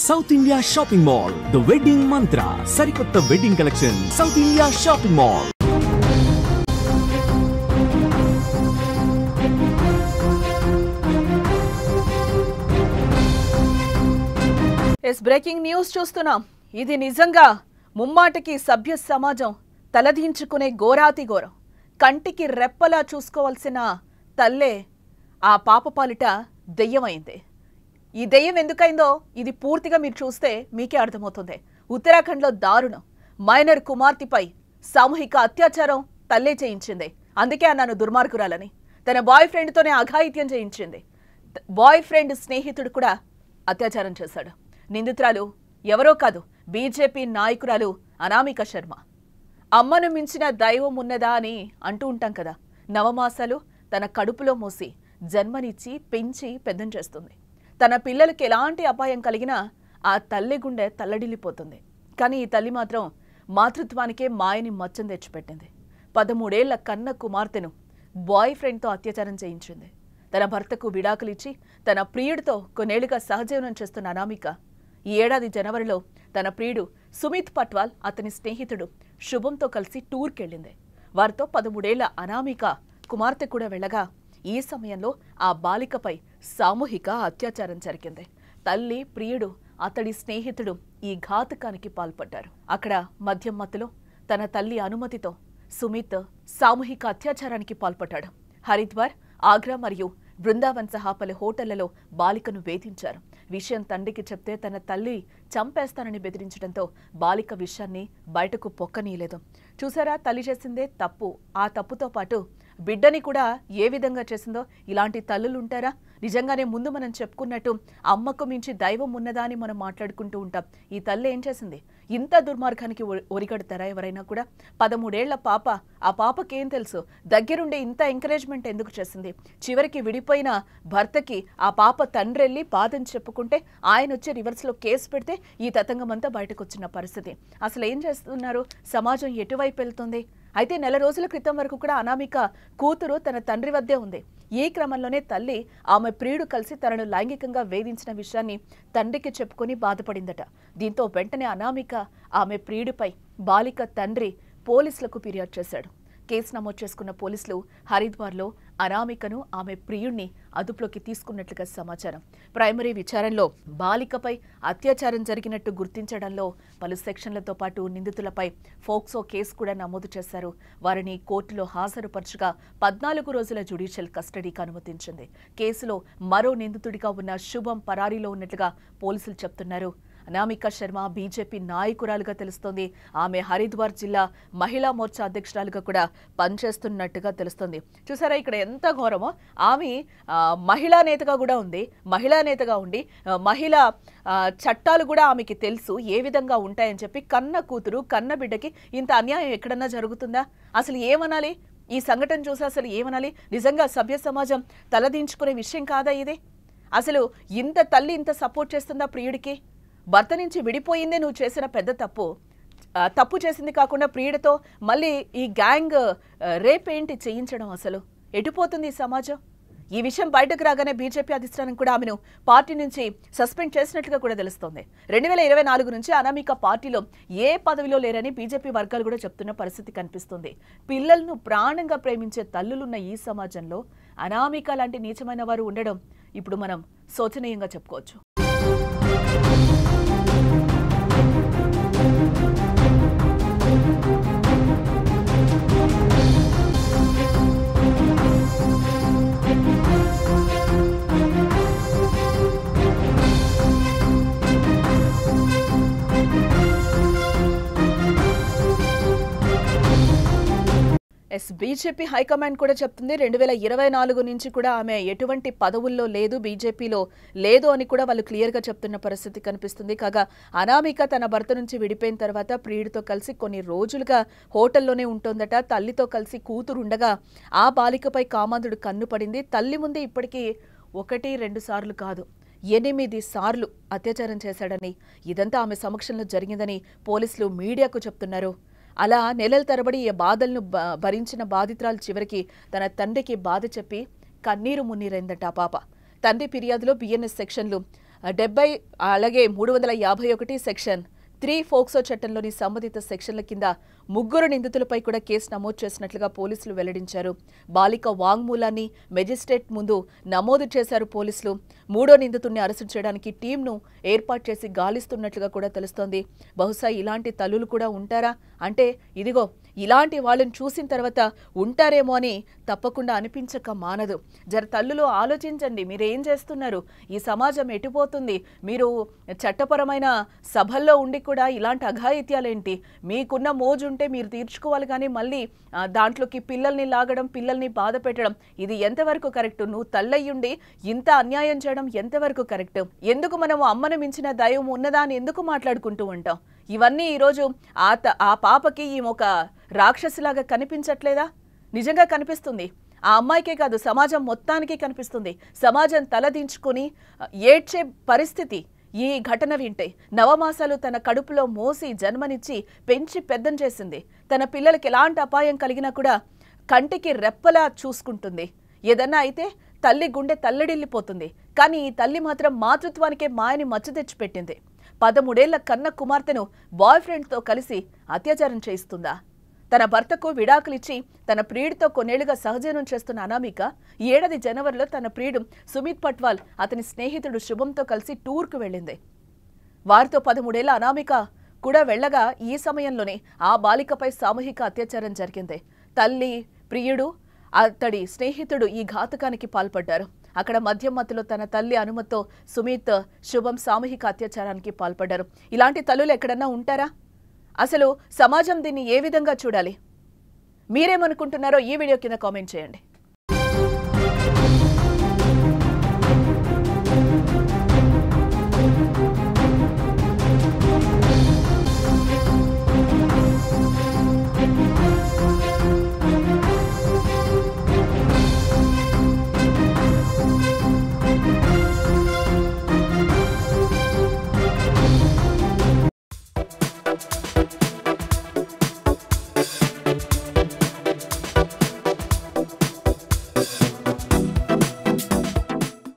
South India shopping mall the wedding మంత్ర సరికొత్త wedding collection south India shopping mall. Breaking news చూస్తున్నాం. ఇది నిజంగా ముమ్మాటికి సభ్య సమాజం తలదించుకునే ఘోరాతి ఘోరం. కంటికి రెప్పలా చూసుకోవాల్సిన తల్లే ఆ పాపపాలిట దెయ్యమైంది. ఈ దెయ్యం ఎందుకైందో ఇది పూర్తిగా మీరు చూస్తే మీకే అర్థమవుతుంది. ఉత్తరాఖండ్లో దారుణం. మైనర్ కుమార్తెపై సామూహిక అత్యాచారం తల్లే చేయించింది. అందుకే అన్నాను దుర్మార్గురాలని. తన బాయ్ ఫ్రెండ్తోనే అఘాయిత్యం చేయించింది. బాయ్ ఫ్రెండ్ స్నేహితుడు కూడా అత్యాచారం చేశాడు. నిందితురాలు ఎవరో కాదు, బీజేపీ నాయకురాలు అనామిక శర్మ. అమ్మను మించిన దైవం ఉన్నదా అని అంటూ ఉంటాం కదా. నవమాసాలు తన కడుపులో మోసి జన్మనిచ్చి పెంచి పెద్దం చేస్తుంది. తన పిల్లలకి ఎలాంటి అపాయం కలిగినా ఆ తల్లి గుండె తల్లడిల్లిపోతుంది. కానీ ఈ తల్లి మాత్రం మాతృత్వానికే మాయని మచ్చం తెచ్చిపెట్టింది. 13 ఏళ్ల కన్న కుమార్తెను బాయ్ ఫ్రెండ్తో అత్యాచారం చేయించింది. తన భర్తకు విడాకులిచ్చి తన ప్రియుడితో కొన్నేళ్లుగా సహజీవనం చేస్తున్న అనామిక ఈ ఏడాది జనవరిలో తన ప్రియుడు సుమిత్ పట్వాల్, అతని స్నేహితుడు శుభంతో కలిసి టూర్కెళ్లింది. వారితో 13 ఏళ్ల అనామిక కుమార్తె కూడా వెళ్ళగా ఈ సమయంలో ఆ బాలికపై సామూహిక అత్యాచారం జరిగింది. తల్లి, ప్రియుడు, అతడి స్నేహితుడు ఈ ఘాతుకానికి పాల్పడ్డారు. అక్కడ మద్యం మత్తులో తన తల్లి అనుమతితో సుమిత్ సామూహిక అత్యాచారానికి పాల్పడ్డాడు. హరిద్వార్, ఆగ్రా మరియు బృందావన్ సహా పలు హోటళ్లలో బాలికను వేధించారు. విషయం తండ్రికి చెప్తే తన తల్లి చంపేస్తానని బెదిరించడంతో బాలిక విషయాన్ని బయటకు పొక్కనీయలేదు. చూసారా, తల్లి చేసిందే తప్పు. ఆ తప్పుతో పాటు బిడ్డని కూడా ఏ విధంగా చేసిందో. ఇలాంటి తల్లులు ఉంటారా? నిజంగానే ముందు మనం చెప్పుకున్నట్టు అమ్మకు మించి దైవం ఉన్నదా అని మనం మాట్లాడుకుంటూ ఉంటాం. ఈ తల్లి ఏం చేసింది? ఇంత దుర్మార్గానికి ఒరిగడతారా ఎవరైనా కూడా? 13 ఏళ్ల పాప, ఆ పాపకేం తెలుసు? దగ్గరుండే ఇంత ఎంకరేజ్మెంట్ ఎందుకు చేసింది? చివరికి విడిపోయిన భర్తకి ఆ పాప తండ్రి వెళ్ళి బాధని చెప్పుకుంటే ఆయన వచ్చి రివర్స్లో కేసు పెడితే ఈ తతంగమంతా బయటకు వచ్చిన పరిస్థితి. అసలు ఏం చేస్తున్నారు? సమాజం ఎటువైపు వెళ్తుంది? అయితే నెల రోజుల క్రితం వరకు కూడా అనామిక కూతురు తన తండ్రి వద్దే ఉంది. ఈ క్రమంలోనే తల్లి ఆమె ప్రియుడు కలిసి తనను లైంగికంగా వేధించిన విషయాన్ని తండ్రికి చెప్పుకొని బాధపడిందట. దీంతో వెంటనే అనామిక ఆమె ప్రియుడిపై బాలిక తండ్రి పోలీసులకు ఫిర్యాదు చేశాడు. కేసు నమోదు చేసుకున్న పోలీసులు హరిద్వార్లో అనామికను, ఆమె ప్రియుణ్ణి అదుపులోకి తీసుకున్నట్లుగా సమాచారం. ప్రైమరీ విచారణలో బాలికపై అత్యాచారం జరిగినట్టు గుర్తించడంలో పలు సెక్షన్లతో పాటు నిందితులపై ఫోక్సో కేసు కూడా నమోదు చేశారు. వారిని కోర్టులో హాజరుపరచగా 14 రోజుల జ్యుడిషియల్ కస్టడీకి అనుమతించింది. కేసులో మరో నిందితుడిగా ఉన్న శుభం పరారీలో ఉన్నట్లుగా పోలీసులు చెప్తున్నారు. అనామిక శర్మ బీజేపీ నాయకురాలుగా తెలుస్తోంది. ఆమె హరిద్వార్ జిల్లా మహిళా మోర్చా అధ్యక్షురాలుగా కూడా పనిచేస్తున్నట్టుగా తెలుస్తోంది. చూసారా ఇక్కడ ఎంత ఘోరమో? ఆమె మహిళా నేతగా కూడా ఉంది. మహిళా నేతగా ఉండి మహిళా చట్టాలు కూడా ఆమెకి తెలుసు ఏ విధంగా ఉంటాయని చెప్పి కన్న కూతురు, కన్న బిడ్డకి ఇంత అన్యాయం ఎక్కడన్నా జరుగుతుందా? అసలు ఏమనాలి? ఈ సంఘటన చూసి అసలు ఏమనాలి? నిజంగా సభ్య సమాజం తలదించుకునే విషయం కాదా ఇది? అసలు ఇంత తల్లి ఇంత సపోర్ట్ చేస్తుందా ప్రియుడికి? భర్త నుంచి విడిపోయిందే నువ్వు చేసిన పెద్ద తప్పు. తప్పు చేసింది కాకుండా ప్రియుడితో మళ్ళీ ఈ గ్యాంగ్ రేప్ ఏంటి చేయించడం? అసలు ఎటుపోతుంది ఈ సమాజం? ఈ విషయం బయటకు రాగానే బీజేపీ అధిష్టానం కూడా ఆమెను పార్టీ నుంచి సస్పెండ్ చేసినట్లుగా కూడా తెలుస్తోంది. 2024 నుంచి అనామిక పార్టీలో ఏ పదవిలో లేరని బీజేపీ వర్గాలు కూడా చెప్తున్న పరిస్థితి కనిపిస్తుంది. పిల్లలను ప్రాణంగా ప్రేమించే తల్లులున్న ఈ సమాజంలో అనామిక లాంటి నీచమైన వారు ఉండడం ఇప్పుడు మనం శోచనీయంగా చెప్పుకోవచ్చు. బీజేపీ హైకమాండ్ కూడా చెప్తుంది 2024 నుంచి కూడా ఆమె ఎటువంటి పదవుల్లో లేదు, బీజేపీలో లేదు అని కూడా వాళ్ళు క్లియర్గా చెప్తున్న పరిస్థితి కనిపిస్తుంది. కాగా అనామిక తన భర్త నుంచి విడిపోయిన తర్వాత ప్రియుడితో కలిసి కొన్ని రోజులుగా హోటల్లోనే ఉంటోందట. తల్లితో కలిసి కూతురు ఉండగా ఆ బాలికపై కామాంధుడు కన్ను పడింది. తల్లి ముందే ఇప్పటికీ 1-2 సార్లు కాదు 8 సార్లు అత్యాచారం చేశాడని, ఇదంతా ఆమె సమక్షంలో జరిగిందని పోలీసులు మీడియాకు చెప్తున్నారు. అలా నెలల తరబడి ఈ బాధలను భరించిన బాధితురాలు చివరికి తన తండ్రికి బాధ చెప్పి కన్నీరు మున్నీరైందట ఆ పాప. తండ్రి ఫిర్యాదులో బిఎన్ఎస్ సెక్షన్లు 70 అలాగే 351 సెక్షన్ 3 ఫోక్సో చట్టంలోని సంబంధిత సెక్షన్ల కింద ముగ్గురు నిందితులపై కూడా కేసు నమోదు చేసినట్లుగా పోలీసులు వెల్లడించారు. బాలిక వాంగ్మూలాన్ని మెజిస్ట్రేట్ ముందు నమోదు చేశారు పోలీసులు. మూడో నిందితుడిని అరెస్టు చేయడానికి టీంను ఏర్పాటు చేసి గాలిస్తున్నట్లుగా కూడా తెలుస్తోంది. బహుశా ఇలాంటి తల్లులు కూడా ఉంటారా అంటే ఇదిగో ఇలాంటి వాళ్ళని చూసిన తర్వాత ఉంటారేమో అని తప్పకుండా అనిపించక మానదు. జర తల్లులు ఆలోచించండి, మీరేం చేస్తున్నారు, ఈ సమాజం ఎటుపోతుంది, మీరు చట్టపరమైన సభల్లో ఉండి కూడా ఇలాంటి అఘాయిత్యాలేంటి, మీకున్న మోజు ఉంటే మీరు తీర్చుకోవాలి కానీ మళ్ళీ దాంట్లోకి పిల్లల్ని లాగడం, పిల్లల్ని బాధ పెట్టడం ఇది ఎంతవరకు కరెక్ట్? నువ్వు తల్లయ్యుండి ఇంత అన్యాయం చేయడం ఎంతవరకు కరెక్ట్? ఎందుకు మనము అమ్మను మించిన దైవం ఉన్నదా అని ఎందుకు మాట్లాడుకుంటూ ఉంటాం? ఇవన్నీ ఈరోజు ఆ పాపకి ఈమె ఒక రాక్షసిలాగా కనిపించట్లేదా? నిజంగా కనిపిస్తుంది. ఆ అమ్మాయికే కాదు సమాజం మొత్తానికి కనిపిస్తుంది. సమాజం తలదించుకొని ఏడ్చే పరిస్థితి ఈ ఘటన వింటే. నవమాసాలు తన కడుపులో మోసి జన్మనిచ్చి పెంచి పెద్దం చేసింది. తన పిల్లలకి ఎలాంటి అపాయం కలిగినా కూడా కంటికి రెప్పలా చూసుకుంటుంది. ఏదన్నా అయితే తల్లి గుండె తల్లడిల్లిపోతుంది. కానీ ఈ తల్లి మాత్రం మాతృత్వానికే మాయని మచ్చ తెచ్చిపెట్టింది. 13 ఏళ్ల కన్న కుమార్తెను బాయ్ ఫ్రెండ్తో కలిసి అత్యాచారం చేయిస్తుందా? తన భర్తకు విడాకులిచ్చి తన ప్రియుడితో కొన్నేళ్లుగా సహజీవనం చేస్తున్న అనామిక ఈ ఏడాది జనవరిలో తన ప్రియుడు సుమిత్ పట్వాల్ అతని స్నేహితుడు శుభంతో కలిసి టూర్కు వెళ్ళింది. వారితో 13 ఏళ్ల అనామిక కూడా వెళ్ళగా ఈ సమయంలోనే ఆ బాలికపై సామూహిక అత్యాచారం జరిగింది. తల్లి, ప్రియుడు, అతడి స్నేహితుడు ఈ ఘాతకానికి పాల్పడ్డారు. అక్కడ మద్యం మత్తులో తన తల్లి అనుమతితో సుమిత్, శుభం సామూహిక అత్యాచారానికి పాల్పడ్డారు. ఇలాంటి తల్లులు ఎక్కడన్నా ఉంటారా? అసలు సమాజం దీన్ని ఏ విధంగా చూడాలి? మీరేమనుకుంటున్నారో ఈ వీడియో కింద కామెంట్ చేయండి.